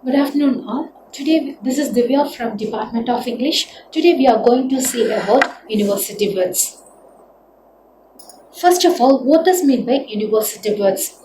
Good afternoon, all. Today, this is Divya from Department of English. Today, we are going to see about university words. First of all, what is meant by university words?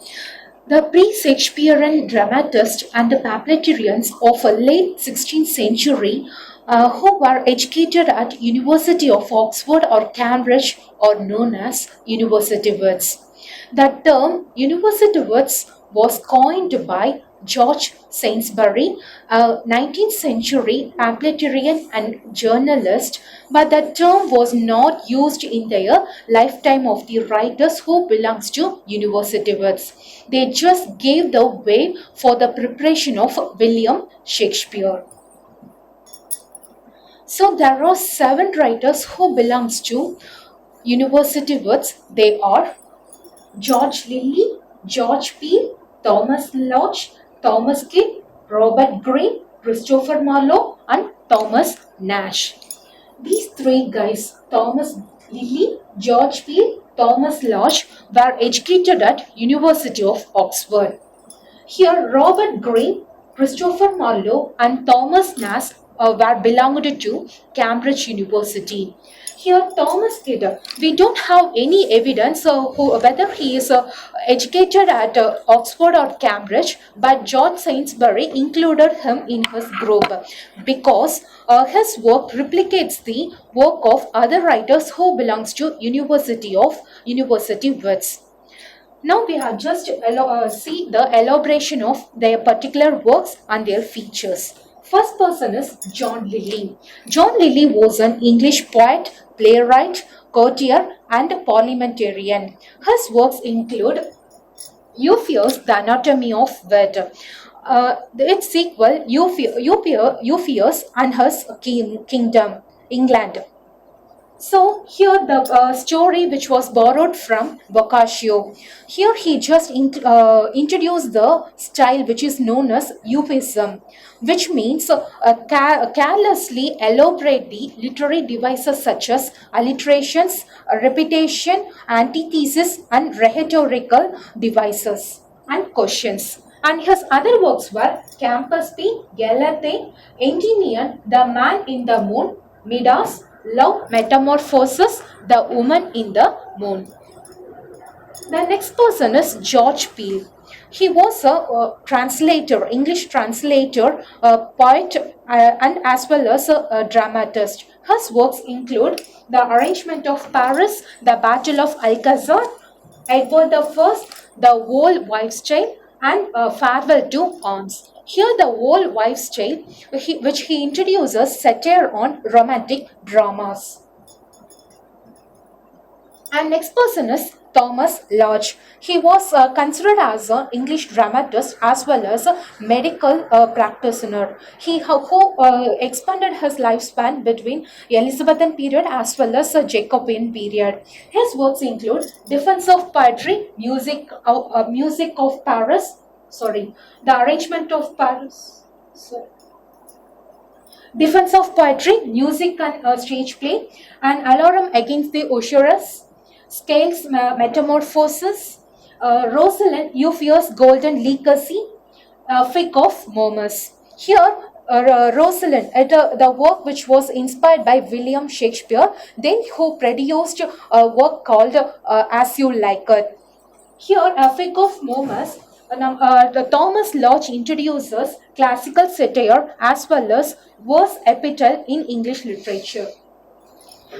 The pre-Shakespearean dramatists and the parliamentarians of a late 16th century who were educated at University of Oxford or Cambridge are known as university words. The term university words was coined by George Sainsbury, a 19th century parliamentarian and journalist, but the term was not used in the lifetime of the writers who belongs to university words. They just gave the way for the preparation of William Shakespeare. So there are seven writers who belongs to university words. They are George Lilly, George Peele, Thomas Lodge, Thomas Kidd, Robert Greene, Christopher Marlowe, and Thomas Nash. These three guys, Thomas Lilly, George Peele, Thomas Lodge, were educated at University of Oxford. Here, Robert Greene, Christopher Marlowe, and Thomas Nash were belonged to Cambridge University. Here, Thomas Kidd, we don't have any evidence whether he is educated at Oxford or Cambridge, but George Sainsbury included him in his group because his work replicates the work of other writers who belongs to University Wits. Now we have just see the elaboration of their particular works and their features. First person is John Lilly. John Lilly was an English poet, playwright, courtier, and parliamentarian. His works include Euphues, The Anatomy of Wit. Its sequel, Euphues and His Kingdom, England. So here the story which was borrowed from Boccaccio. Here he just introduced the style which is known as euphemism, which means carelessly elaborate the literary devices such as alliterations, repetition, antithesis, and rhetorical devices and questions. And his other works were Campus P, Galate, Endymion, The Man in the Moon, Midas, Love Metamorphosis, The Woman in the Moon. The next person is George Peele. He was a translator, English translator, a poet, and as well as a dramatist. His works include The Arrangement of Paris, The Battle of Alcazar, Edward I, The Whole Wife's Tale, and Farewell to Arms. Here, the whole wife's tale, which he introduces satire on romantic dramas. And next person is Thomas Lodge. He was considered as an English dramatist as well as a medical practitioner. He expanded his lifespan between Elizabethan period as well as a Jacobean period. His works include Defense of Poetry, Music of Paris, The Arrangement of Paris, Defense of Poetry, Music and Stage Play, and Alarum Against the Usurers, Scales Metamorphosis, Rosalind Euphues Golden Legacy, Fic of Momus. Here, Rosalind, the work which was inspired by William Shakespeare, then who produced a work called As You Like It. Here, Fic of Momus, Thomas Lodge introduces classical satire as well as verse epitaph in English literature.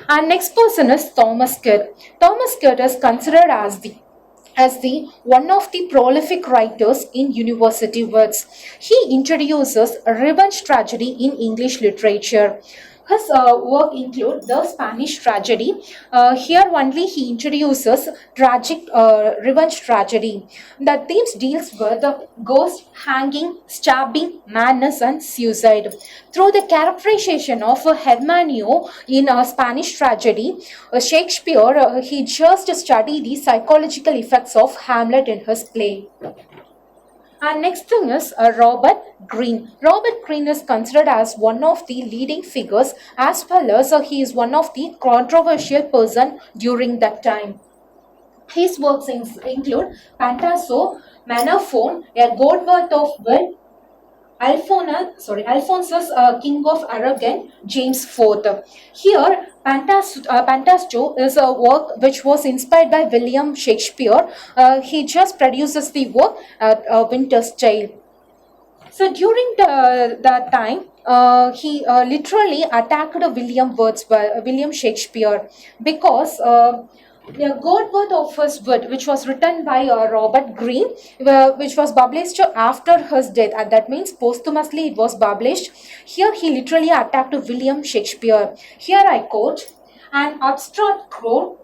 And next person is Thomas Kidd. Thomas Kidd is considered as the one of the prolific writers in university words. He introduces revenge tragedy in English literature. His work include the Spanish tragedy. Here only he introduces tragic revenge tragedy. The themes deals with ghost, hanging, stabbing, madness, and suicide. Through the characterization of Hermanio in Spanish tragedy, Shakespeare he just studied the psychological effects of Hamlet in his play. And next thing is Robert Greene. Robert Greene is considered as one of the leading figures as well as he is one of the controversial person during that time. His works include Pantaso, Manophone, A God Worth of Will, Alphonsus, King of Aragon, James IV. Here, Pantasto is a work which was inspired by William Shakespeare. He just produces the work at Winter's Tale. So during the time, he literally attacked William Shakespeare, because the Godworth of his wit, which was written by Robert Greene, which was published after his death, and that means posthumously it was published. Here he literally attacked William Shakespeare. Here I quote: "An abstract crow,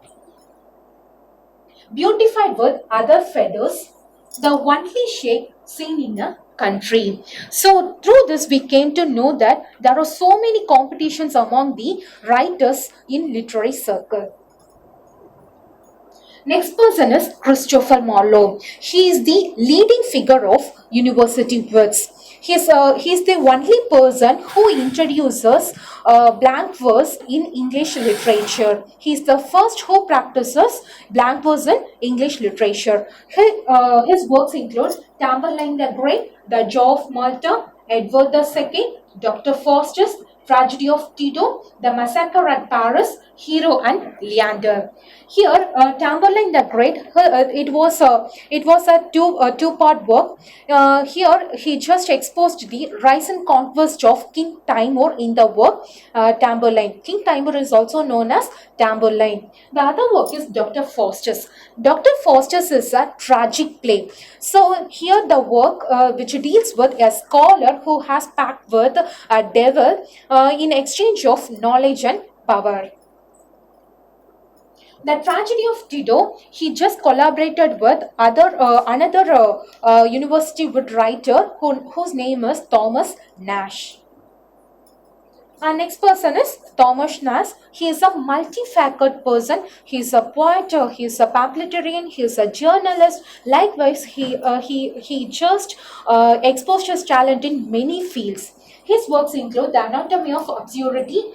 beautified with other feathers, the only shape seen in a country." So through this we came to know that there are so many competitions among the writers in literary circle. Next person is Christopher Marlowe. He is the leading figure of university wits. He's the only person who introduces blank verse in English literature. He's the first who practices blank verse in English literature. His works include Tamburlaine the Great, The Jaw of Malta, Edward II, Dr. Faustus, Tragedy of Tito, The Massacre at Paris, Hero and Leander. Here, Tamburlaine the Great, it was a two-part work. Here, he just exposed the rise and conquest of King Timur in the work Tamburlaine. King Timur is also known as Tamburlaine. The other work is Dr. Faustus. Dr. Faustus is a tragic play. So here the work which deals with a scholar who has pact with a devil in exchange of knowledge and power. The Tragedy of Tito, he just collaborated with another university wit writer whose name is Thomas Nash. Our next person is Thomas Nash. He is a multifaceted person. He is a poet, he is a pamphletarian, he is a journalist. Likewise, he just exposed his talent in many fields. His works include The Anatomy of Absurdity,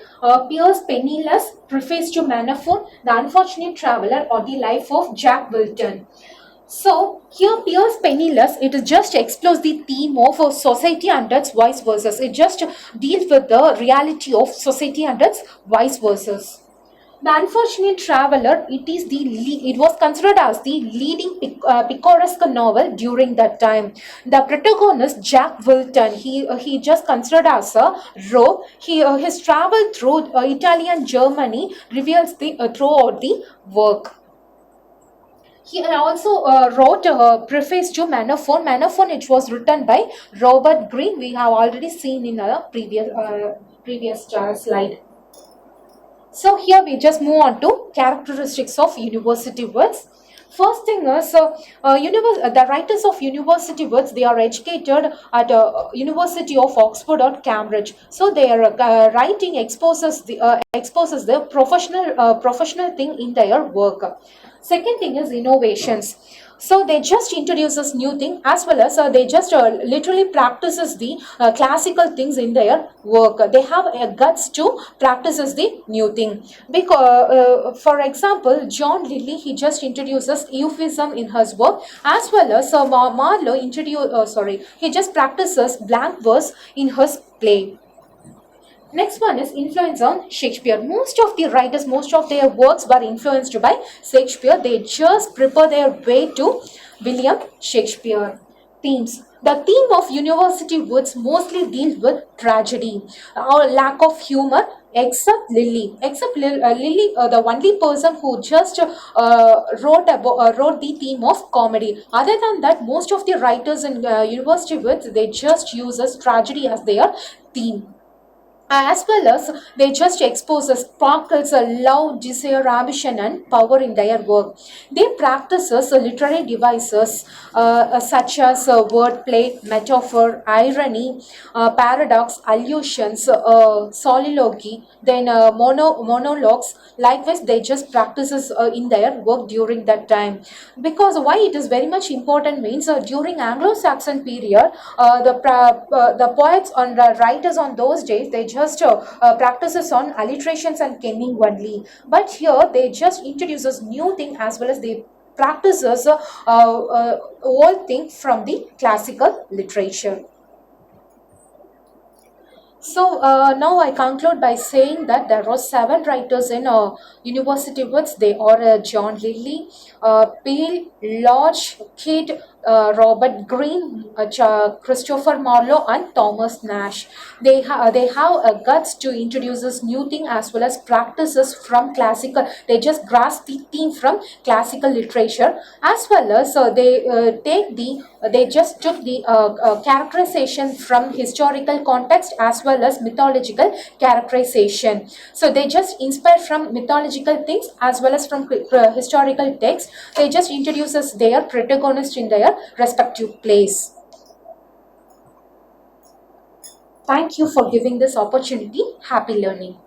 Pierce Penniless, Preface to Manifold, The Unfortunate Traveler, or The Life of Jack Wilton. So here Pierce Penniless, it just explores the theme of society and its vice versa. It just deals with the reality of society and its vice versa. The Unfortunate Traveler, it was considered as the leading picaresque novel during that time. The protagonist Jack Wilton, he just considered as a rogue. His travel through Italy and Germany reveals the throughout the work. He also wrote a preface to Manophone. Manophone, it was written by Robert Greene. We have already seen in a previous slide. So here we just move on to characteristics of university works. First thing is, the writers of university works, they are educated at University of Oxford or Cambridge. So their writing exposes the professional thing in their work. Second thing is innovations. So they just introduces new thing, as well as they just literally practices the classical things in their work. They have a guts to practices the new thing. Because for example, John Lilly, he just introduces euphemism in his work, as well as Marlowe he just practices blank verse in his play. Next one is influence on Shakespeare. Most of the writers, most of their works were influenced by Shakespeare. They just prepare their way to William Shakespeare. Themes. The theme of university works mostly deals with tragedy or lack of humor, except Lily. Lily, the only person who just wrote the theme of comedy. Other than that, most of the writers in university works, they just uses tragedy as their theme. As well as they just expose sparkles of love, desire, ambition and power in their work. They practices literary devices such as wordplay, metaphor, irony, paradox, allusions, soliloquy, then monologues. Likewise, they just practices in their work during that time. Because why it is very much important means during Anglo-Saxon period, the poets and the writers on those days, they just practices on alliterations and kenning only. But here they just introduces new thing, as well as they practices old thing from the classical literature. So now I conclude by saying that there are seven writers in University Woods. They are John Lilly, Peel, Lodge, Kidd, Robert Greene, Christopher Marlowe, and Thomas Nash. They have guts to introduce us new thing as well as practices from classical. They just grasp the theme from classical literature as well as they just took the characterization from historical context as well as mythological characterization. So they just inspire from mythological things as well as from historical texts. They just introduce us their protagonist in their respective place. Thank you for giving this opportunity. Happy learning.